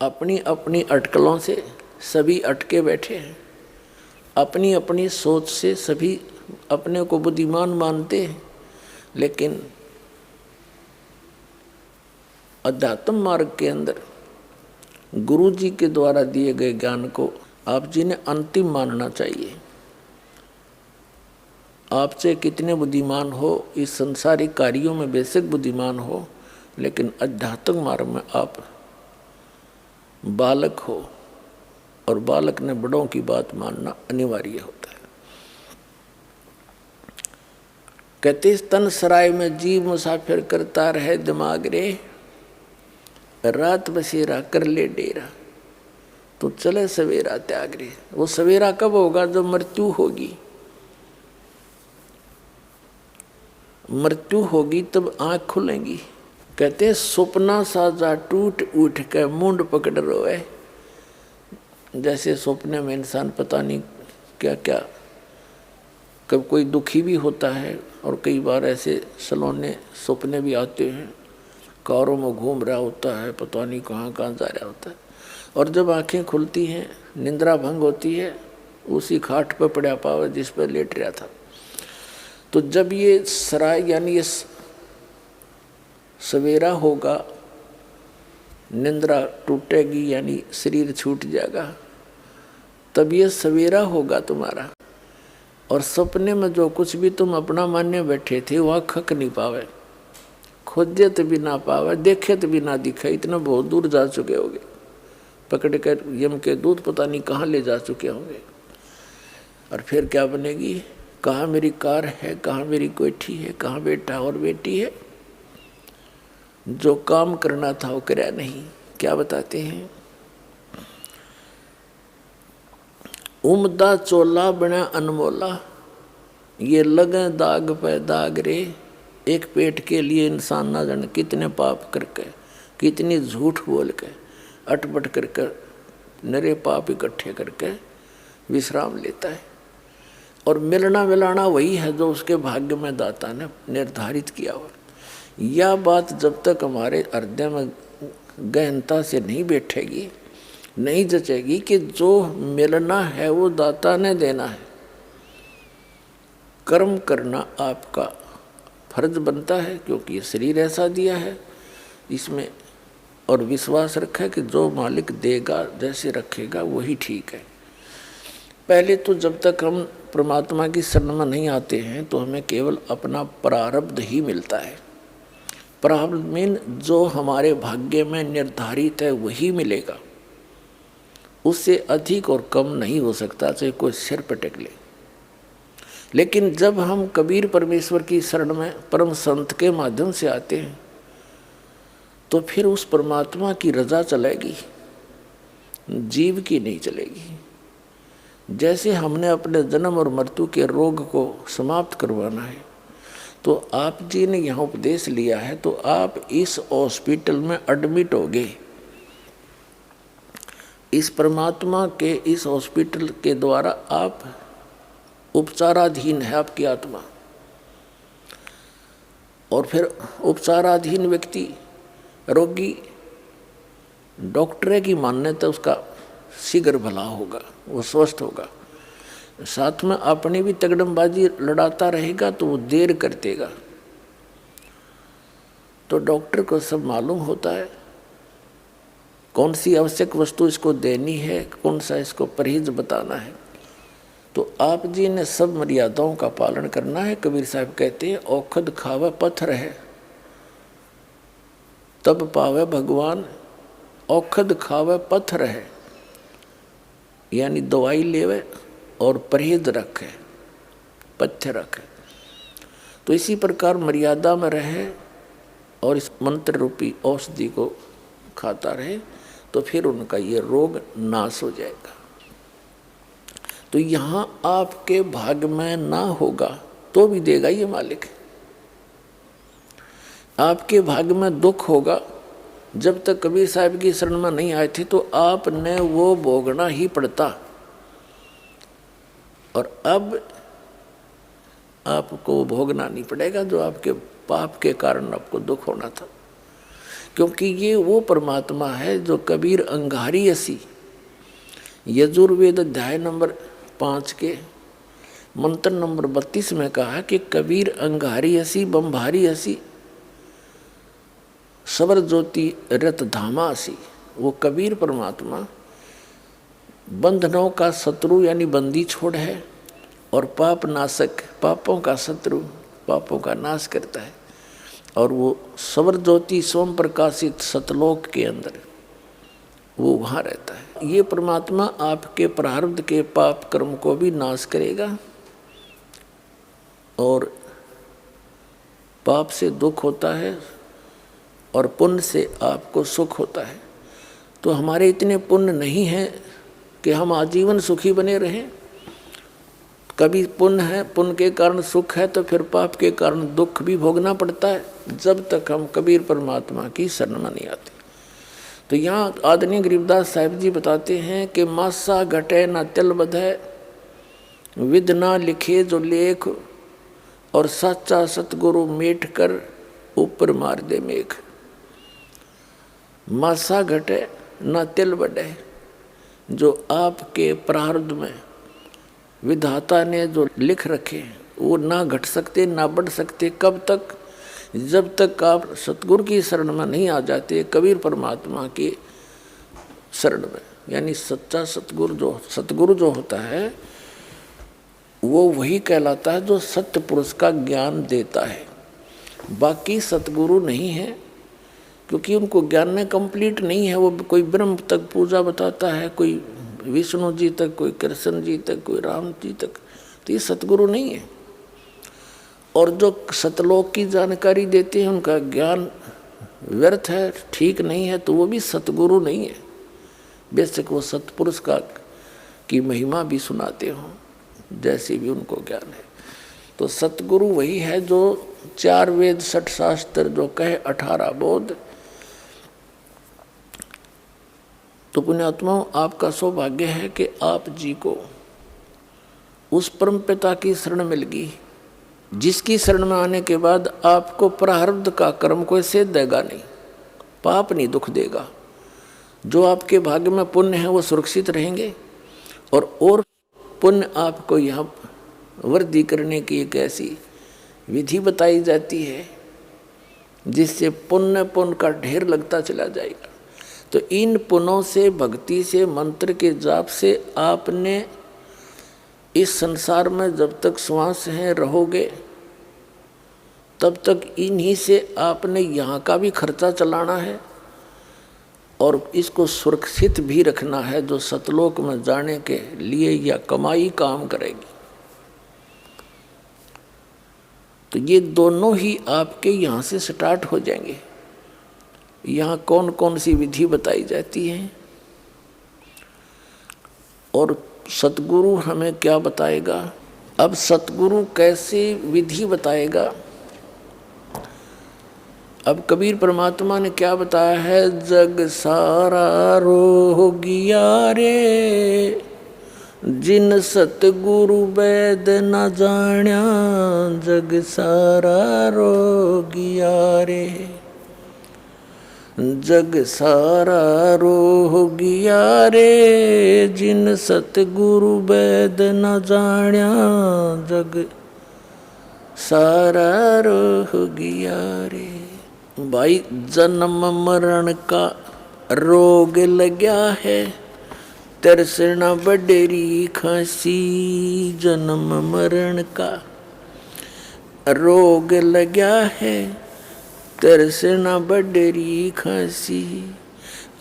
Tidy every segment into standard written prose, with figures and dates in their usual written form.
अपनी अपनी अटकलों से सभी अटके बैठे हैं, अपनी अपनी सोच से सभी अपने को बुद्धिमान मानते हैं, लेकिन अध्यात्म मार्ग के अंदर गुरु जी के द्वारा दिए गए ज्ञान को आप जी ने अंतिम मानना चाहिए। आपसे कितने बुद्धिमान हो, इस संसारिक कार्यों में बेशक बुद्धिमान हो, लेकिन आध्यात्मिक मार्ग में आप बालक हो, और बालक ने बड़ों की बात मानना अनिवार्य होता है। कहते तन सराय में जीव मुसाफिर करता रहे दिमाग रे, रात बसेरा कर ले डेरा, तो चले सवेरा त्याग रे। वो सवेरा कब होगा? जब मृत्यु होगी। मृत्यु होगी तब आंख खुलेंगी। कहते हैं सपना साजा टूट उठ के मुंड पकड़ रोए। जैसे सपने में इंसान पता नहीं क्या क्या, कब कोई दुखी भी होता है, और कई बार ऐसे सलोने सपने भी आते हैं, कारों में घूम रहा होता है, पता नहीं कहाँ कहाँ जा रहा होता है, और जब आंखें खुलती हैं, निंद्रा भंग होती है, उसी खाट पर पड़ा पावे जिस पर लेट रहा था। तो जब ये सराय यानी ये सवेरा होगा, निंद्रा टूटेगी यानी शरीर छूट जाएगा, तब ये सवेरा होगा तुम्हारा। और सपने में जो कुछ भी तुम अपना मानने बैठे थे वह खक नहीं पावे, खोजे तो भी ना पावे, देखे तो भी ना दिखे, इतना बहुत दूर जा चुके होंगे, पकड़ कर यम के दूध पता नहीं कहाँ ले जा चुके होंगे। और फिर क्या बनेगी? कहाँ मेरी कार है, कहाँ मेरी कोठी है, कहाँ बेटा और बेटी है? जो काम करना था वो करया नहीं। क्या बताते हैं? उमदा चोला बना अनमोला, ये लगे दाग पे दाग रे। एक पेट के लिए इंसान ना जाने कितने पाप करके, कितनी झूठ बोल के, अटपट करके, नरे पाप इकट्ठे करके विश्राम लेता है। और मिलना मिलाना वही है जो उसके भाग्य में दाता ने निर्धारित किया हुआ। यह बात जब तक हमारे हृदय में गहनता से नहीं बैठेगी, नहीं जचेगी कि जो मिलना है वो दाता ने देना है। कर्म करना आपका फर्ज बनता है, क्योंकि ये शरीर ऐसा दिया है इसमें, और विश्वास रखा कि जो मालिक देगा, जैसे रखेगा वही ठीक है। पहले तो जब तक हम परमात्मा की शरण में नहीं आते हैं तो हमें केवल अपना प्रारब्ध ही मिलता है। प्रारब्ध में जो हमारे भाग्य में निर्धारित है वही मिलेगा, उससे अधिक और कम नहीं हो सकता, चाहे कोई सिर पटक ले। लेकिन जब हम कबीर परमेश्वर की शरण में परम संत के माध्यम से आते हैं तो फिर उस परमात्मा की रजा चलेगी, जीव की नहीं चलेगी। जैसे हमने अपने जन्म और मृत्यु के रोग को समाप्त करवाना है, तो आप जी ने यहाँ उपदेश लिया है, तो आप इस हॉस्पिटल में एडमिट हो गए। इस परमात्मा के इस हॉस्पिटल के द्वारा आप उपचाराधीन है आपकी आत्मा। और फिर उपचाराधीन व्यक्ति, रोगी, डॉक्टर की मान्यता उसका शीघ्र भला होगा, वो स्वस्थ होगा। साथ में अपनी भी तगड़मबाजी लड़ाता रहेगा तो वो देर कर देगा। तो डॉक्टर को सब मालूम होता है कौन सी आवश्यक वस्तु इसको देनी है, कौन सा इसको परहेज बताना है। तो आप जी ने सब मर्यादाओं का पालन करना है। कबीर साहब कहते हैं औखद खावे पत्थर है तब पावे भगवान, औखद खावे पत्थर है, यानी दवाई लेवे और परहेज रखे, पथ्य रखे। तो इसी प्रकार मर्यादा में रहे और इस मंत्र रूपी औषधि को खाता रहे, तो फिर उनका ये रोग नाश हो जाएगा। तो यहाँ आपके भाग्य में ना होगा तो भी देगा ये मालिक। आपके भाग्य में दुख होगा, जब तक कबीर साहब की शरण में नहीं आए थे तो आपने वो भोगना ही पड़ता, और अब आपको भोगना नहीं पड़ेगा जो आपके पाप के कारण आपको दुख होना था। क्योंकि ये वो परमात्मा है जो कबीर अंगारी असी यजुर्वेद अध्याय नंबर 5 के मंत्र नंबर 32 में कहा कि कबीर अंगारी असी बम्भारी असी सवर ज्योति रत धामा असी। वो कबीर परमात्मा बंधनों का शत्रु यानी बंदी छोड़ है और पाप नाशक, पापों का शत्रु, पापों का नाश करता है। और वो सवर ज्योति सोम प्रकाशित सतलोक के अंदर वो वहाँ रहता है। ये परमात्मा आपके प्रारब्ध के पाप कर्म को भी नाश करेगा और पाप से दुख होता है और पुण्य से आपको सुख होता है। तो हमारे इतने पुण्य नहीं हैं कि हम आजीवन सुखी बने रहें। कभी पुण्य है, पुण्य के कारण सुख है, तो फिर पाप के कारण दुख भी भोगना पड़ता है जब तक हम कबीर परमात्मा की शरण में नहीं आते। तो यहाँ आदरणीय गरीबदास साहिब जी बताते हैं कि मासा घटे न तिल बधे विद ना लिखे जो लेख और सच्चा सतगुरु मेट कर ऊपर मार दे मेघ। मासा घटे न तिल बढ़े, जो आपके प्रारब्ध में विधाता ने जो लिख रखे वो ना घट सकते ना बढ़ सकते। कब तक? जब तक आप सतगुरु की शरण में नहीं आ जाते, कबीर परमात्मा की शरण में। यानी सच्चा सतगुरु जो होता है वो वही कहलाता है जो सत्य पुरुष का ज्ञान देता है। बाकी सतगुरु नहीं है, क्योंकि उनको ज्ञान में कंप्लीट नहीं है। वो कोई ब्रह्म तक पूजा बताता है, कोई विष्णु जी तक, कोई कृष्ण जी तक, कोई राम जी तक, तो ये सतगुरु नहीं है। और जो सतलोक की जानकारी देते हैं उनका ज्ञान व्यर्थ है, ठीक नहीं है, तो वो भी सतगुरु नहीं है। बेशक वो सतपुरुष की महिमा भी सुनाते हों, जैसे भी उनको ज्ञान है। तो सतगुरु वही है जो 4 वेद 6 शास्त्र जो कहे 18 बोध। तो पुण्यात्माओं, आपका सौभाग्य है कि आप जी को उस परम पिता की शरण मिल गई, जिसकी शरण में आने के बाद आपको प्रारब्ध का कर्म कोई सेध देगा नहीं, पाप नहीं दुख देगा। जो आपके भाग्य में पुण्य है वो सुरक्षित रहेंगे। और पुण्य आपको यहाँ वृद्धि करने की एक ऐसी विधि बताई जाती है जिससे पुण्य का ढेर लगता चला जाएगा। तो इन पुण्यों से, भक्ति से, मंत्र के जाप से आपने इस संसार में जब तक श्वास है रहोगे तब तक इन्हीं से आपने यहाँ का भी खर्चा चलाना है और इसको सुरक्षित भी रखना है, जो सतलोक में जाने के लिए या कमाई काम करेगी। तो ये दोनों ही आपके यहाँ से स्टार्ट हो जाएंगे। यहाँ कौन कौन सी विधि बताई जाती है और सतगुरु हमें क्या बताएगा। अब सतगुरु कैसे विधि बताएगा। अब कबीर परमात्मा ने क्या बताया है, जग सारा रोगिया रे जिन सतगुरु वैद न जाण्या, जग सारा रोगिया रे जग सारा रोगिया रे जिन सतगुरु वैद न जाण्या, जग सारा रोगिया रे। भाई जन्म मरण का रोग लग्या है, तरसना बडेरी खांसी। जन्म मरण का रोग लग्या है, तरसना बडेरी खांसी।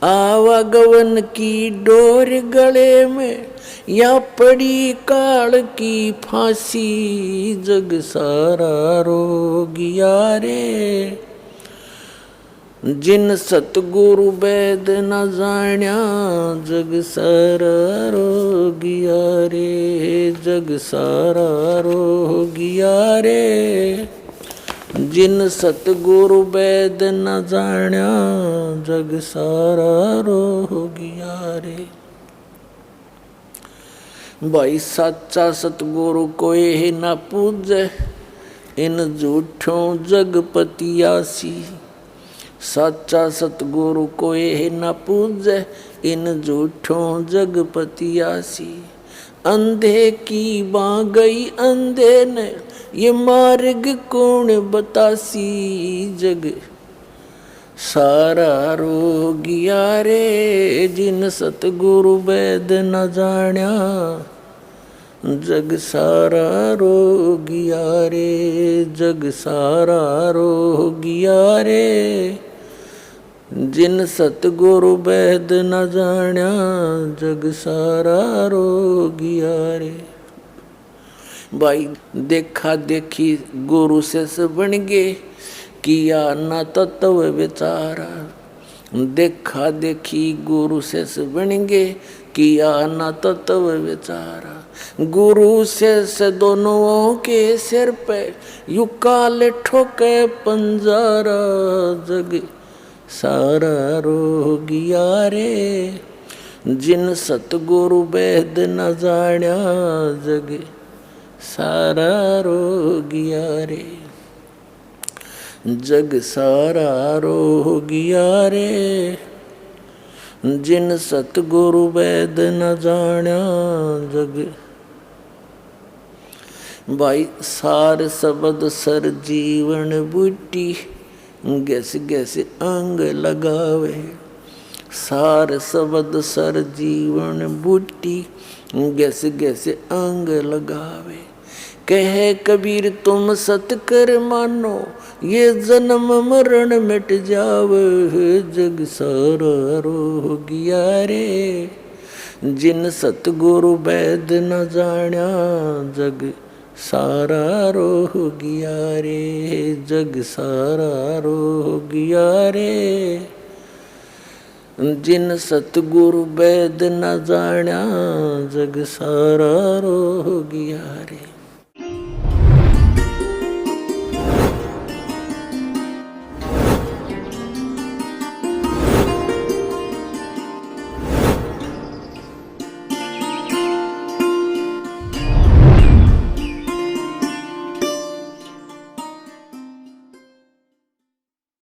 आवागवन की डोर गले में या पड़ी काल की फांसी, जग सारा रोगिया रे जिन सतगुरु वैद न जाण्या, जग सारा रोगिया रे जग सारा रोगिया रे जिन सतगुरु वैद न जाण्या, जग सारा रोगिया रे। भाई सच्चा सतगुरु कोई न पूजे, इन झूठों जगपतियासी। साचा सतगुरु को ये न पूजे, इन झूठों जगपतियासी। अंधे की बाँ गई अंधे ने, ये मार्ग कौन बतासी। जग सारा रोगिया रे, जिन सतगुरु वेद न जान्या। जग सारा रोगिया रे, जग सारा रोगिया रे, जिन सतगुरु वेद न जान्या। जग सारा रोगिया रे। भाई देखा देखी गुरु से बन गे, किया न तत्व विचारा। देखा देखी गुरु से बन गे, किया न तत्व विचारा। गुरु से दोनों के सिर पे यू काल ठोके पंजारा। जग सारा रोगिया रे, जिन सतगुरु वेद न जान्या। जग सारा रोगिया रे, जग सारा रोगिया रे, जिन सतगुरु वेद न जान्या। जग भाई सार शब्द सर जीवन बूटी, गैस गैस अंग लगावे। सार शब्द सर जीवन बूटी, गैस गैस अंग लगावे। कहे कबीर तुम सत कर मानो, ये जन्म मरण मिट जावे। जग सारा रोगिया रे, जिन सतगुरु वेद न जान्या। जग सारा रोगिया रे, जग सारा रोगिया रे, जिन सतगुरु वेद न जान्या। जग सारा रोगिया रे।